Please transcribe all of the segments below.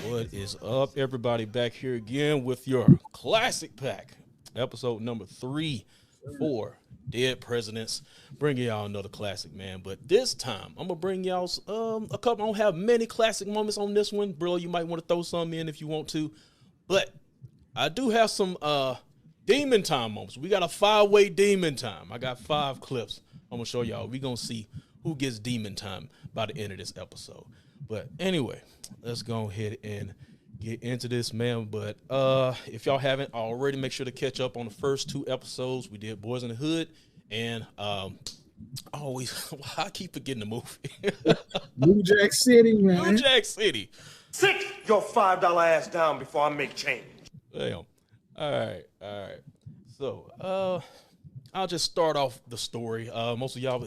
What is up, everybody? Back here again with your classic pack, episode number 3 for Dead Presidents. Bringing y'all another classic, man. But this time, I'm gonna bring y'all a couple. I don't have many classic moments on this one, bro. You might want to throw some in if you want to, but I do have some demon time moments. We got a 5-way demon time. I got 5 clips. I'm gonna show y'all. We gonna see who gets demon time by the end of this episode. But anyway, let's go ahead and get into this, man. But if y'all haven't already, make sure to catch up on the first 2 episodes. We did Boys in the Hood, and I keep forgetting the movie. New Jack City, man. New Jack City. Sit your $5 ass down before I make change. Damn. All right. So, I'll just start off the story. Most of y'all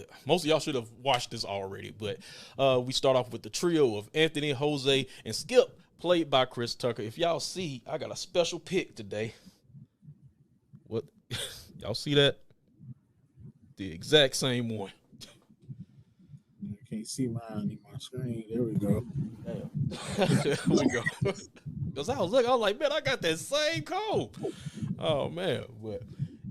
should have watched this already, but we start off with the trio of Anthony, Jose, and Skip, played by Chris Tucker. If y'all see, I got a special pick today. What? Y'all see that? The exact same one. I can't see mine on my screen. There we go. Damn. There we go. Because I was like, man, I got that same code. Oh, man. But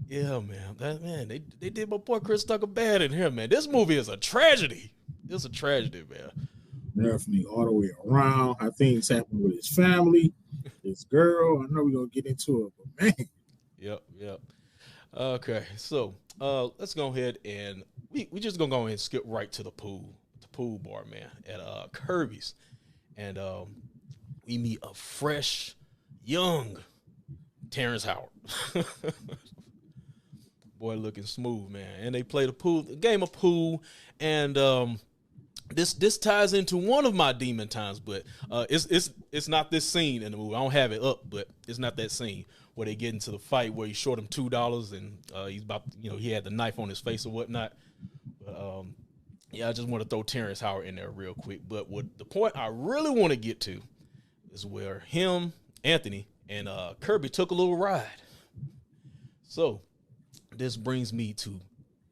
yeah, man. They did my boy Chris Tucker bad in here, man. This movie is a tragedy. It's a tragedy, man. Definitely all the way around. How things happen with his family, his girl. I know we're going to get into it, but man. Yep. Okay, so let's go ahead and we just going to go ahead and skip right to the pool bar, man, at Kirby's. And we meet a fresh, young Terrence Howard. Boy, looking smooth, man. And they played a game of pool, and this ties into one of my demon times, but it's not this scene in the movie. I don't have it up, but it's not that scene where they get into the fight where he short him $2 and he's about, he had the knife on his face or whatnot. But yeah, I just want to throw Terrence Howard in there real quick. But what the point I really want to get to is where him, Anthony, and Kirby took a little ride. So this brings me to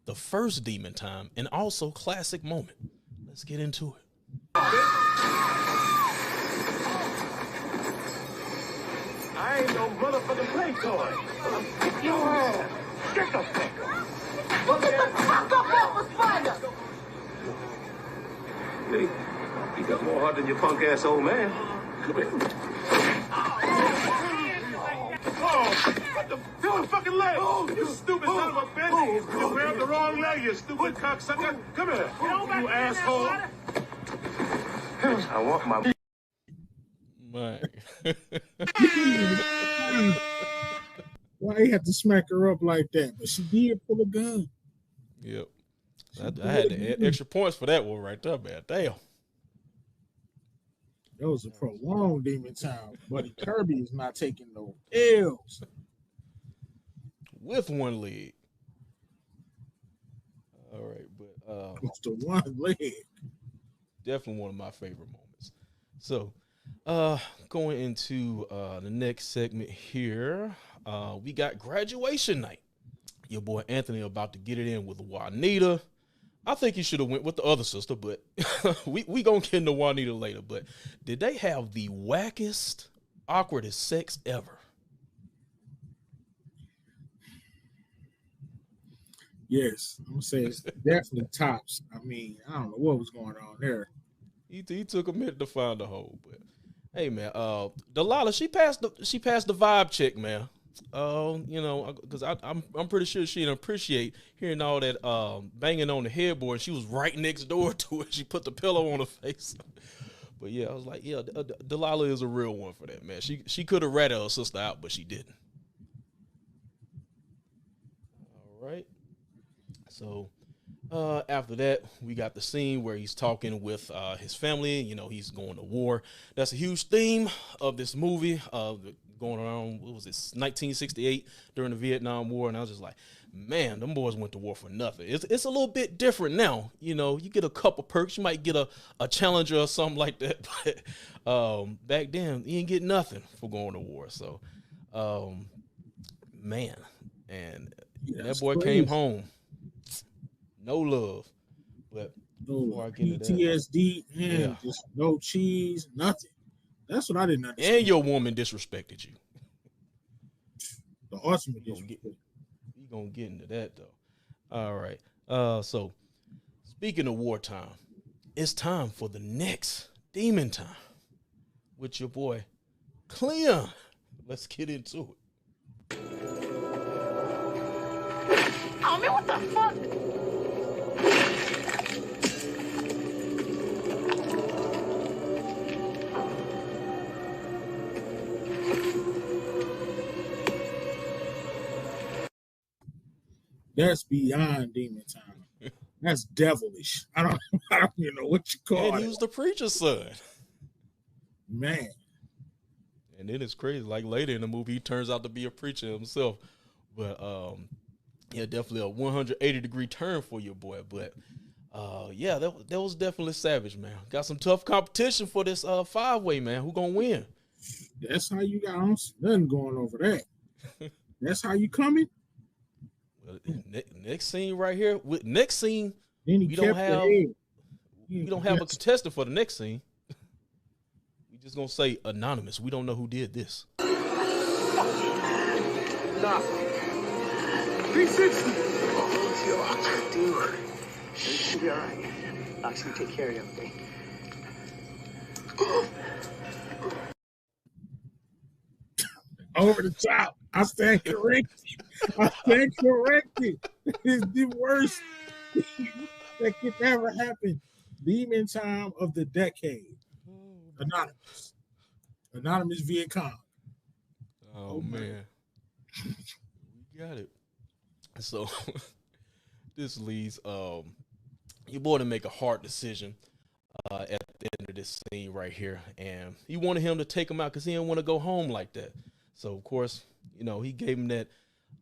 the first demon time and also classic moment. Let's get into it. I ain't no motherfucking play toy. I'm kick your ass. Get the fuck. Well, get the fuck up off the spider. Hey, you got more heart than your punk ass old man. Come here. Oh, what the fucking leg? You stupid son of a bitch. You grabbed the wrong leg, you stupid cocksucker. Come here, you asshole. I want my... Man. Why you have to smack her up like that? But she did pull a gun. Yep. I had to add extra points for that one right there, man. Damn. That was a prolonged demon time. Buddy Kirby is not taking no L's. With one leg. All right, but Just the one leg. definitely one of my favorite moments. So, going into the next segment here, we got graduation night. Your boy Anthony about to get it in with Juanita. I think he should have went with the other sister, but we gonna get into Juanita later. But did they have the wackest, awkwardest sex ever? Yes, I'm gonna say it's definitely tops. I mean, I don't know what was going on there. He took a minute to find the hole, but hey, man, Delilah, she passed the vibe check, man. Because I'm pretty sure she'd appreciate hearing all that banging on the headboard. She was right next door to it. She put the pillow on her face. But yeah, I was like, yeah, Delilah is a real one for that, man. She could have ratted her sister out, but she didn't. All right. So after that, we got the scene where he's talking with his family. He's going to war. That's a huge theme of this movie. Going around, what was this, 1968 during the Vietnam War, and I was just like, man, them boys went to war for nothing. It's a little bit different now. You get a couple perks. You might get a Challenger or something like that, but back then, you didn't get nothing for going to war. So man, and Yeah, that that's boy crazy. came home, no love. But No before I get into that, PTSD yeah, and just no cheese, nothing. That's what I didn't and understand. your woman disrespected you. The ultimate We gonna get disrespect. we gonna get into that though. All right. So speaking of wartime, it's time for the next Demon Time with your boy Cleon. Let's get into it. Oh man, what the fuck? That's beyond demon time. That's devilish. I don't I don't even know what you call And it. he was the preacher's son. Man. And then it's crazy. Like later in the movie, he turns out to be a preacher himself. But yeah, definitely a 180-degree turn for your boy. But yeah, that was definitely savage, man. Got some tough competition for this 5-way, man. Who gonna win? That's how you got on nothing going over that. That's how you coming? Well, next scene right here. Next scene, Then he we kept don't the have head. we don't have a contestant for the next scene. We just gonna say anonymous. We don't know who did this. Nah. 360. Oh, yo, dude. She'll be all right. Doc's gonna take care of you, okay? Over the top. I stand corrected. I stand corrected. It's the worst thing that could ever happen. Demon time of the decade. Anonymous. Anonymous Viet Cong. Oh man, we got it. So this leads your boy to make a hard decision at the end of this scene right here, and he wanted him to take him out because he didn't want to go home like that. So of course, you know, he gave him that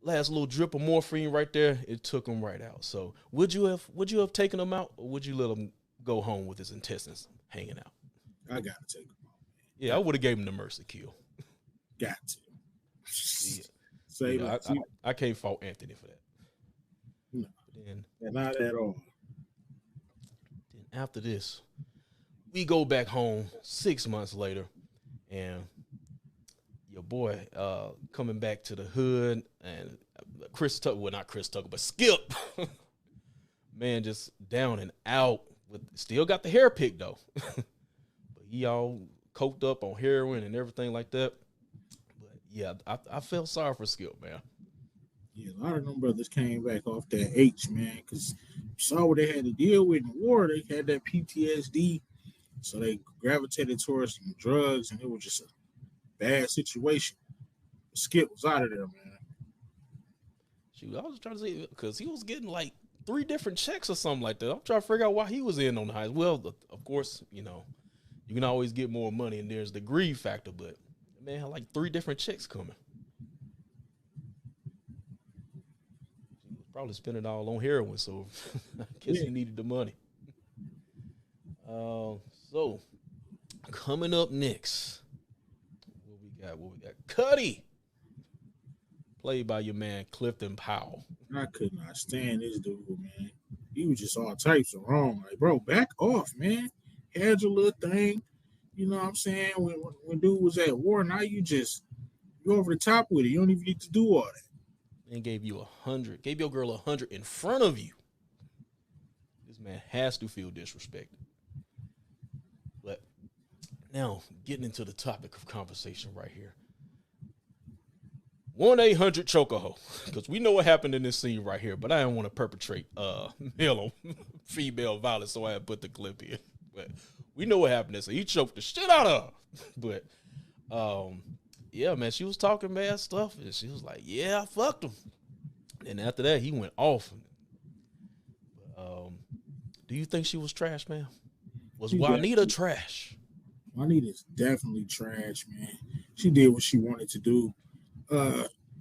last little drip of morphine right there. It took him right out. So would you have taken him out, or would you let him go home with his intestines hanging out? I gotta take him out. Yeah, I would have gave him the mercy kill. Got to. Yeah. Say Yeah, that. I can't fault Anthony for that. No. But then Not at all. after this, we go back home 6 months later, and your boy coming back to the hood, and Chris Tucker, well, not Chris Tucker, but Skip, man, just down and out. Still got the hair picked though, but he all coked up on heroin and everything like that. But yeah, I felt sorry for Skip, man. Yeah, a lot of them brothers came back off that H, man, because saw what they had to deal with in the war. They had that PTSD, so they gravitated towards some drugs, and it was just a bad situation. Skip was out of there, man. Shoot, I was trying to say, because he was getting like 3 different checks or something like that. I'm trying to figure out why he was in on the highs. Well, of course, you know, you can always get more money, and there's the greed factor, but the man had like 3 different checks coming. He was probably spending it all on heroin, so I guess he needed the money. So coming up next, what we got? Cuddy, played by your man Clifton Powell. I could not stand this dude, man. He was just all types of wrong. Like, bro, back off, man. Had your little thing. You know what I'm saying? When dude was at war, now you over the top with it. You don't even need to do all that. And gave you 100, gave your girl 100 in front of you. This man has to feel disrespected. But now, getting into the topic of conversation right here. 1-800-CHOKAHO, because we know what happened in this scene right here, but I didn't want to perpetrate male on female violence, so I had put the clip in. But we know what happened. So he choked the shit out of her. But yeah, man, she was talking mad stuff, and she was like, "Yeah, I fucked him." And after that, he went off. Do you think she was trash, man? Was Juanita trash? Juanita's definitely trash, man. She did what she wanted to do.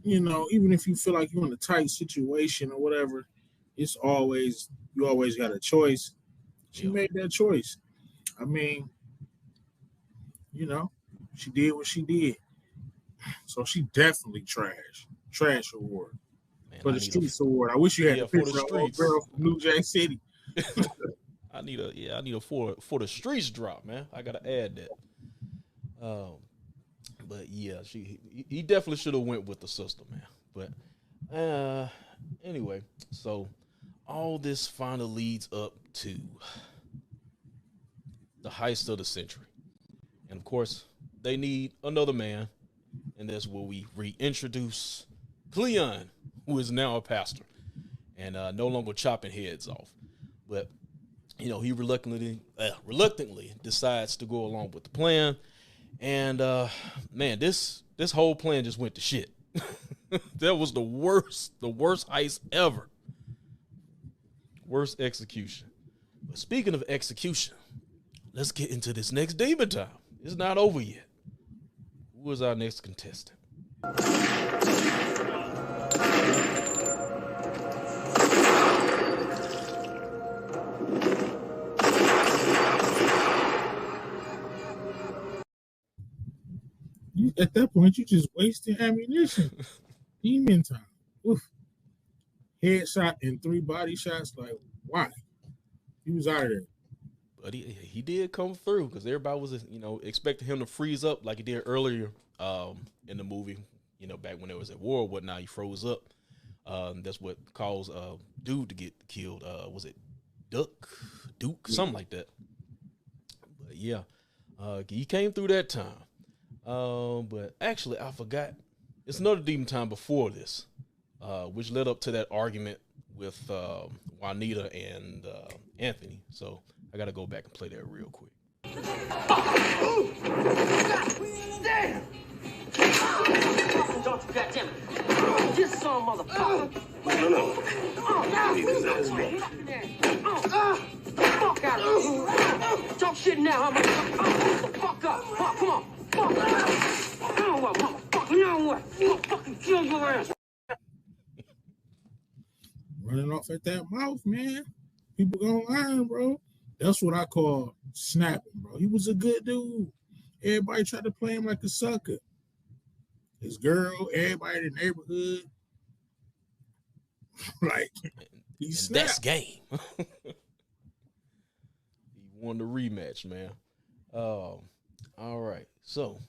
You know, even if you feel like you're in a tight situation or whatever, you always got a choice. She made that choice. I mean, you know, she did what she did. So she definitely trash award. Man, For the Streets Award. I wish you had the for the picture of streets. old girl from New Jack City. I need a for the streets drop, man. I gotta add that. But yeah, he definitely should have went with the sister, man. But anyway, so all this finally leads up to the heist of the century, and of course they need another man, and that's where we reintroduce Cleon, who is now a pastor and no longer chopping heads off. But you know, he reluctantly decides to go along with the plan. And man, this whole plan just went to shit. That was the worst heist ever. Worst execution. But speaking of execution, let's get into this next demon time. It's not over yet. Who is our next contestant? At that point, you just wasting ammunition. Demon time. Oof. Headshot and 3 body shots. Like, why? He was out of there. But he did come through because everybody was, you know, expecting him to freeze up like he did earlier in the movie. You know, back when it was at war or whatnot, he froze up. That's what caused dude to get killed. Was it Duke, something like that. But yeah, he came through that time. But actually, I forgot. It's another demon time before this, which led up to that argument with Juanita and Anthony. So I got to go back and play that real quick. Damn! Don't you goddamn it! This son, motherfucker! No. Fuck out of here! Talk shit now, I'm the fuck up! Come on! Fuck! Now what, motherfucker? Now what? I'll fucking kill your ass! Running off at that mouth, man. People gonna learn, bro. That's what I call snapping, bro. He was a good dude. Everybody tried to play him like a sucker. His girl, everybody in the neighborhood. Like, he snapped. That's game. He won the rematch, man. All right. So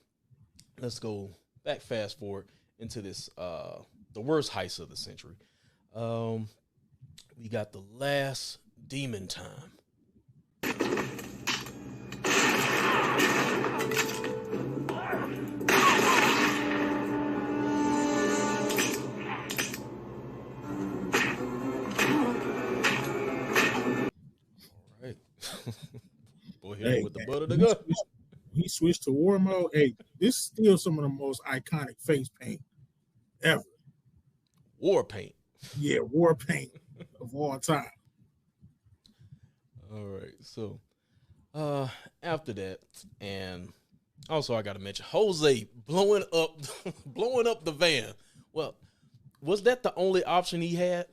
let's go back, fast forward into this the worst heist of the century. We got the last demon time. Boy, hit him with the butt of the gun. He switched to war mode. Hey, this is still some of the most iconic face paint ever. War paint. Yeah, war paint of all time. All right, so after that, and also I got to mention Jose blowing up the van. Well, was that the only option he had?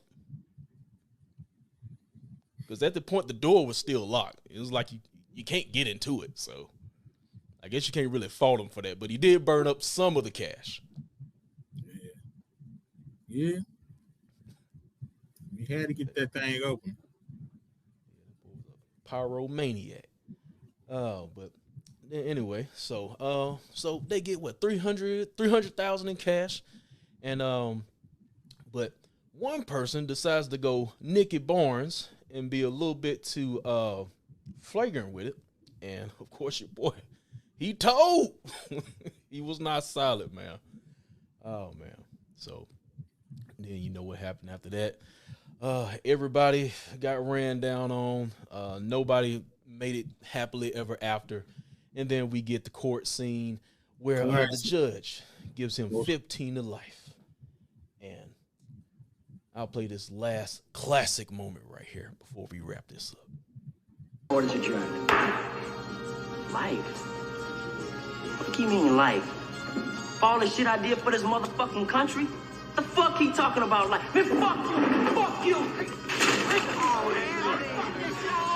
Because at the point the door was still locked. It was like you can't get into it, so I guess you can't really fault him for that. But he did burn up some of the cash. Yeah. You had to get that thing open. Pyromaniac. But anyway, so they get what, 300,000 in cash, and but one person decides to go Nicky Barnes and be a little bit too flagrant with it, and of course your boy, he told he was not solid, man. Oh man. So then you know what happened after that. Everybody got ran down on. Nobody made it happily ever after. And then we get the court scene where the judge gives him 15 to life. And I'll play this last classic moment right here before we wrap this up. What did you try? Life? What do you mean life? For all the shit I did for this motherfucking country? The fuck he talking about life? Man, fuck you! Fuck you! All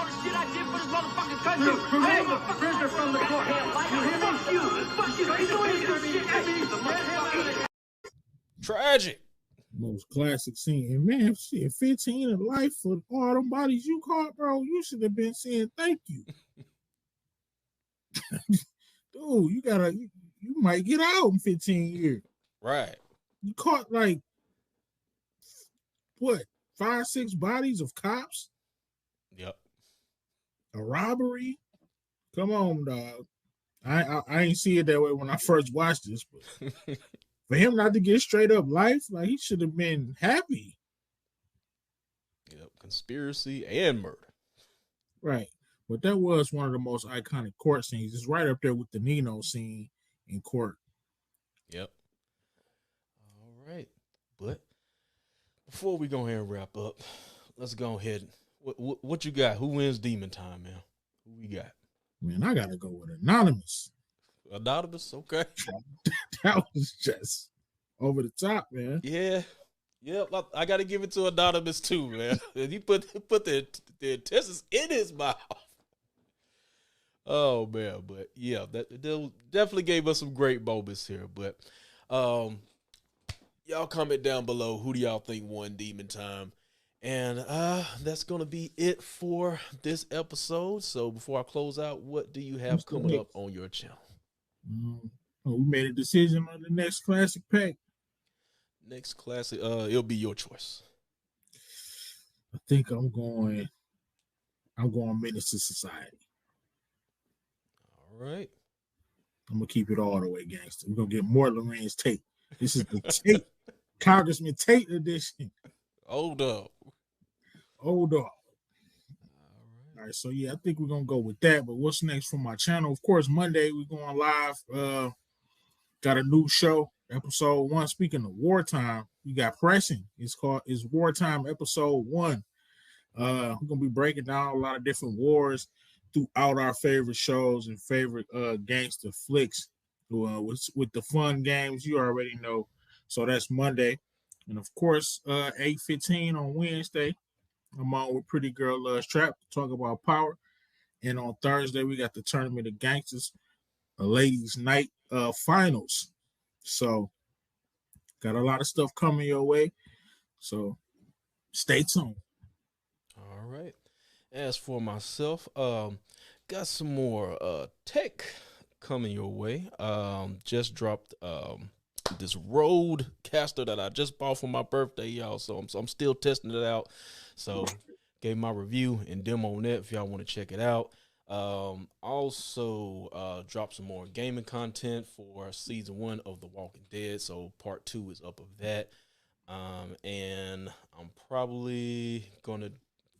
the shit I did for this motherfucking country. I am a prisoner from the court. Fuck you. Fuck you. You ain't do shit. The motherfucker. Tragic. Most classic scene. And man, shit, 15 in life for all them bodies you caught, bro. You should have been saying thank you. Dude, you might get out in 15 years. Right. You caught like what, 5, 6 bodies of cops? Yep. A robbery? Come on, dog. I ain't see it that way when I first watched this, but for him not to get straight up life, like he should have been happy. Yep. Conspiracy and murder. Right. But that was one of the most iconic court scenes. It's right up there with the Nino scene in court. Yep. All right. But before we go ahead and wrap up, let's go ahead. What you got? Who wins Demon Time, man? Who we got? Man, I gotta go with Anonymous. Anonymous? Okay. That was just over the top, man. Yeah. Yep. I got to give it to Anonymous too, man. He put the intestines in his mouth. Oh man, but yeah, that definitely gave us some great moments here. But y'all comment down below, who do y'all think won Demon Time? And that's gonna be it for this episode. So before I close out, what do you have coming up on your channel? We made a decision on the next classic pack. Next classic, it'll be your choice. I think I'm going Menace to Society. All right. I'm gonna keep it all the way gangster. We're gonna get more Lorenz Tate. This is the Tate, Congressman Tate edition. Hold up. All right, so yeah, I think we're gonna go with that. But what's next for my channel? Of course, Monday we're going live. Got a new show, episode 1. Speaking of wartime, we got Pressing. It's Wartime episode 1. We're gonna be breaking down a lot of different wars throughout our favorite shows and favorite gangster flicks with the fun games you already know. So that's Monday. And of course, 8:15 on Wednesday, I'm on with Pretty Girl Loves Trap to talk about power. And on Thursday, we got the Tournament of Gangsters, a ladies' night finals. So got a lot of stuff coming your way. So stay tuned. All right. As for myself, got some more tech coming your way. Just dropped this Rodecaster that I just bought for my birthday, y'all. So I'm still testing it out. So gave my review and demo on it if y'all want to check it out. Also dropped some more gaming content for season 1 of The Walking Dead. So part 2 is up of that. And I'm probably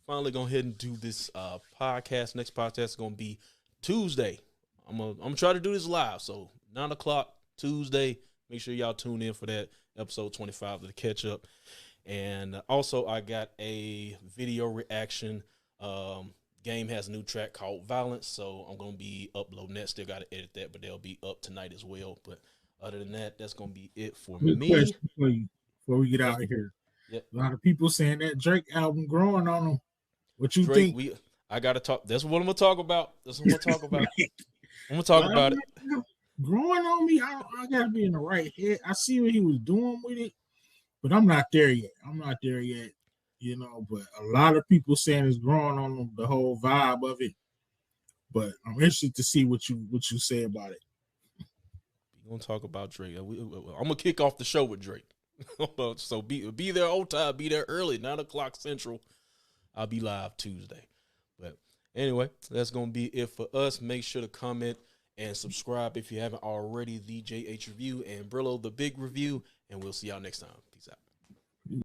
finally go ahead and do this podcast. Next podcast is gonna be Tuesday. I'm gonna try to do this live. So 9 o'clock Tuesday. Make sure y'all tune in for that episode 25 to catch up. And also I got a video reaction. Game has a new track called Violence, so I'm gonna be uploading that. Still gotta edit that, but they'll be up tonight as well. But other than that, that's gonna be it for Good me. question for you before we get out of here. Yep. A lot of people saying that Drake album growing on them. What you Drake, think? I gotta talk. That's what I'm gonna talk about. That's what I'm gonna talk about. I'm gonna talk about it. Growing on me, I gotta be in the right head. I see what he was doing with it, but I'm not there yet. You know, but a lot of people saying it's growing on them, the whole vibe of it. But I'm interested to see what you say about it. We're gonna talk about Drake. I'm gonna kick off the show with Drake. So be there on time, be there early, 9 o'clock Central. I'll be live Tuesday. But anyway, that's gonna be it for us. Make sure to comment and subscribe if you haven't already. The JH Review and Brillo the Big Review, and we'll see y'all next time. Peace out.